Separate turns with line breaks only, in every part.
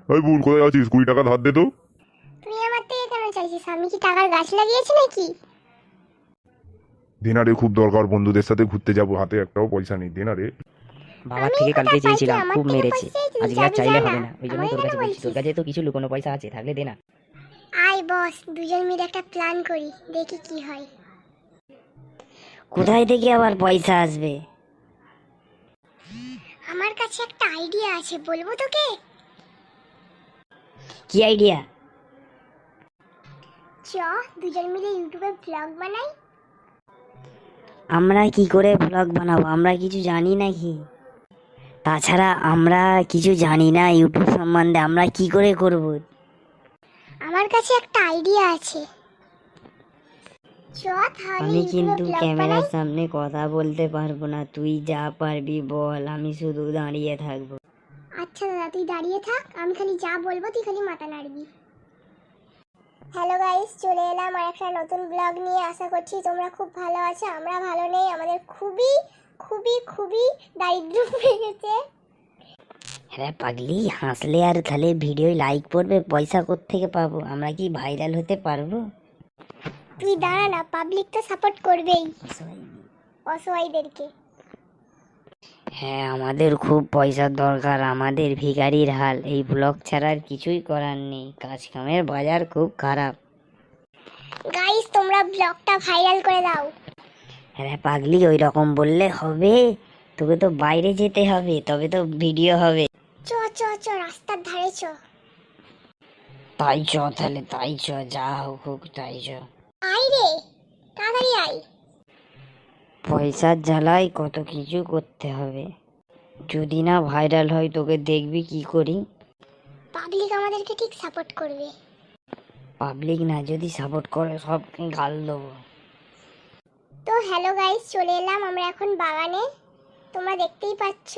ওই বোন, কোথায় আছিস? 20 টাকা ধার দে তো।
তুই আমার থেকে কেন চাইছিস? আমি কি টাকার গাছ লাগিয়েছি নাকি?
দে না রে, খুব দরকার, বন্ধুদের সাথে ঘুরতে যাবো, হাতে একটাও পয়সা নেই, দে না রে।
বাবার
আমি
থেকে কালকে
কোথায় পাইছি?
চেয়েছিলাম,
আমার
খুব
থেকে
মেরেছে।
পয়সা চাইছিস?
আজকে আর
যাবি,
চাইলে
যা
হবে
না।
না, ওই জন্যই
আমাকে
তোর
কেন
কাছে বলছি। তোর
বলছিস?
কাছে তো কিছু লুকোনো পয়সা আছে, থাকলে দে না।
আয় বস, দুজন মিলে একটা প্ল্যান করি, দেখি কি হয়।
কোথায় থেকে আবার পয়সা আসবে?
আমার কাছে একটা আইডিয়া আছে, বলবো তোকে?
কি আইডিয়া?
চ, দুজন মিলে ইউটিউবে ব্লগ বানাই।
আমরা কি করে ব্লগ বানাবো? আমরা কিছু জানি নাকি? তাছাড়া আমরা কিছু জানি না ইউটিউব সম্বন্ধে, আমরা কি করে করব?
আমার কাছে একটা আইডিয়া আছে। চ, তাহলে
আমি
ইউটিউবে
কিন্তু
ব্লগ
ক্যামেরার
বানাই।
সামনে কথা বলতে পারবো না, তুই যা পারবি বল, আমি শুধু দাঁড়িয়ে থাকবো।
আচ্ছা দাদা, তুই দাঁড়িয়ে থাক, আমি খালি যা বলবো তুই খালি মাথা নাড়বি। হ্যালো গাইস, চলে এলাম আর একটা নতুন ব্লগ নিয়ে। আশা করছি তোমরা খুব ভালো আছো। আমরা ভালো নেই, আমাদের খুবই খুবই খুবই দারিদ্র হয়ে গেছে।
হ্যাঁ পাগলি, হাসলে আর তাহলে ভিডিও লাইক পড়বে, পয়সা কোত্থেকে পাবো? আমরা কি ভাইরাল হতে পারবো?
তুই দাঁড়া না, পাবলিক তো সাপোর্ট করবেই অসহায়দেরকে।
হ্যাঁ, আমাদের খুব পয়সার দরকার, আমাদের ভিখারির হাল, এই ব্লগ ছাড়া আর কিছুই করার নেই, কাজ কামের বাজার খুব খারাপ।
গাইস, তোমরা ব্লগটা ভাইরাল করে দাও।
হ্যাঁ পাগলি, ওই রকম বললে হবে? তোকে তো বাইরে যেতে হবে, তবে তো ভিডিও হবে।
চ চ চ, রাস্তার ধারে চ।
তাই চ তাহলে, তাই চ, যা হোক হোক তাই চ।
আয় রে, তাড়াতাড়ি আয়।
পয়সার জ্বালায় কত কিছু করতে হবে, যদি না ভাইরাল হয় তোকে দেখবি কি করি।
পাবলিক আমাদেরকে ঠিক সাপোর্ট করবে।
পাবলিক না যদি সাপোর্ট করে, সব গাল দেবো।
তো হ্যালো গাইস, চলে এলাম আমরা এখন বাগানে। তোমরা দেখতেই পাচ্ছ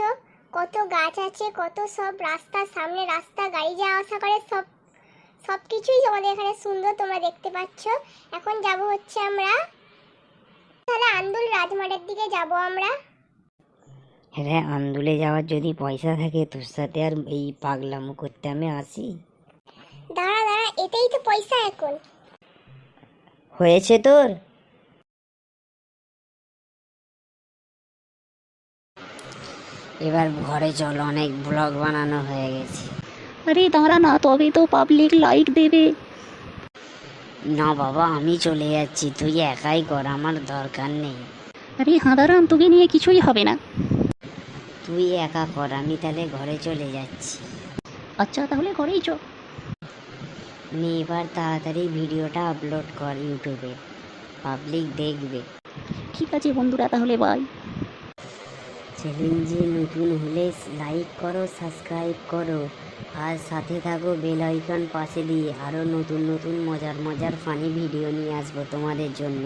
কত গাছ আছে, কত সব রাস্তার সামনে রাস্তা, গাড়ি যাওয়া আসা করে, সব সব কিছুই তোমাদের এখানে সুন্দর, তোমরা দেখতে পাচ্ছ। এখন যাব হচ্ছে আমরা তাহলে আন্দুল রাজমাঠের দিকে যাব আমরা।
হ্যাঁ, আন্দুলে যাওয়ার যদি পয়সা থাকে, তোর সাথে আর এই পাগলামো করতে আমি আসি?
দাঁড়া দাঁড়া, এটাই তো পয়সা এখন।
হয়েছে তোর? এবার ঘরে চল, অনেক ব্লগ বানানো হয়ে গেছে।
আরে দাঁড়া না, তবে তো পাবলিক লাইক দেবে।
না বাবা, আমি চলে যাচ্ছি, তুই একাই কর, আমার দরকার নেই।
আরে হাঁদারাম, তোকে নিয়ে কিছুই হবে না।
তুই একা কর, আমি তাহলে ঘরে চলে যাচ্ছি।
আচ্ছা তাহলে ঘরেই চ।
নে এবার তাড়াতাড়ি ভিডিওটা আপলোড কর ইউটিউবে, পাবলিক দেখবে।
ঠিক আছে বন্ধুরা, তাহলে বাই।
চ্যালেঞ্জে নতুন হলে লাইক করো, সাবস্ক্রাইব করো, আর সাথে থাকো বেল আইকন পাশে দিয়ে। আরও নতুন নতুন মজার মজার ফানি ভিডিও নিয়ে আসবো তোমাদের জন্য।